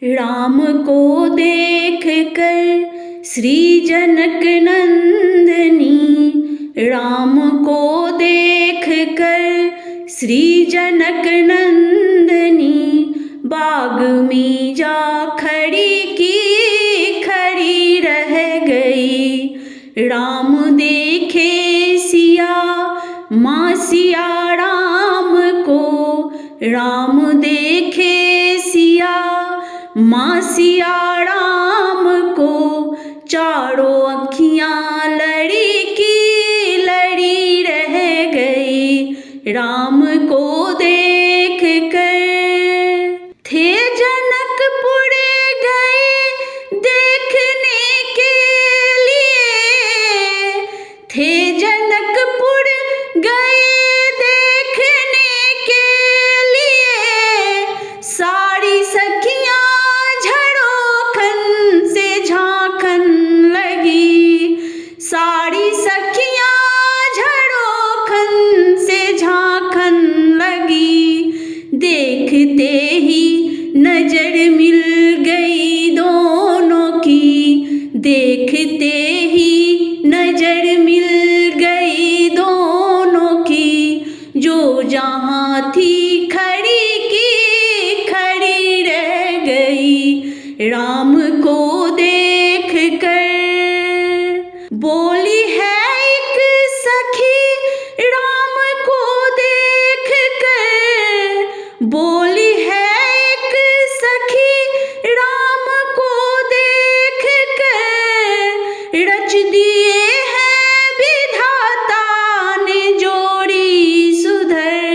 राम को देख कर श्री जनक नंदनी, राम को देख कर श्री जनक नंदनी, बाग में जा खड़ी की खड़ी रह गई। राम देखे सिया माँ सिया राम को, राम देखे सिया माँ सिया राम को, चारों अखियाँ लड़ी की लड़ी रह गई। राम को देख कर थे जनकपुर गए देखने के लिए, थे जनकपुर गए देखने के लिए, सारी सखियाँ सारी सखियाँ झरोखन से झांकन लगी। देखते ही नजर मिल गई दोनों की, देखते ही नजर मिल गई दोनों की, जो जहाँ थी खड़ी की खड़ी रह गई। राम को देख कर बोली है एक सखी राम को देख कर, बोली है एक सखी राम को देख कर, रच दिए हैं विधाता ने जोड़ी सुधर,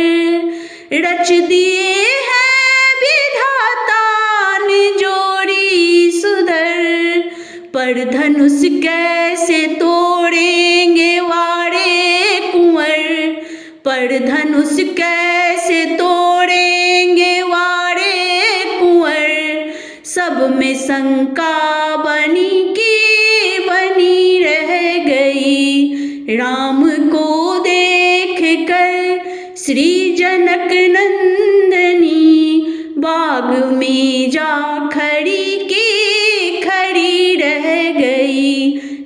रच दिए हैं विधाता ने जोड़ी सुधर। पर धनुष कैसे तोड़ेंगे वारे कुंवर, पर धनुष कैसे तोड़ेंगे वारे कुंवर, सब में शंका बनी की बनी रह गई। राम को देख कर श्री जनक नंदनी, बाग में जा खड़ी की खड़ी रह गई।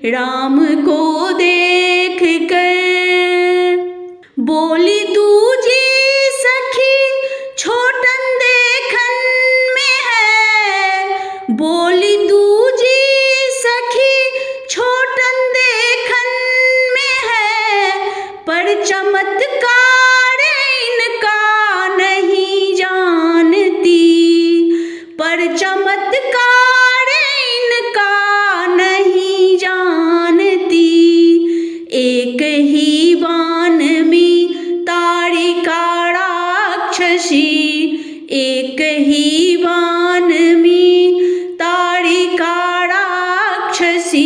राम को देख कर बोली दूजी सखी छोटन देखन में है, बोली दूजी सखी छोटन देखन में है, पर चमत्कार इनका नहीं जानती, पर चमत्कार इनका नहीं जानती। एक ही बाण में ताड़िका राक्षसी, एक ही बाण में ताड़िका राक्षसी,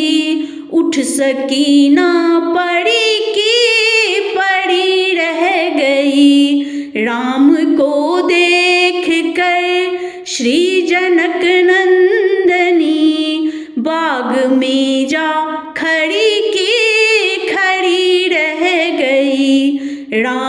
उठ सकी ना पड़ी की पड़ी रह गई। राम को देख कर श्री जनक नंदनी, बाग में जा खड़ी की खड़ी रह गई। राम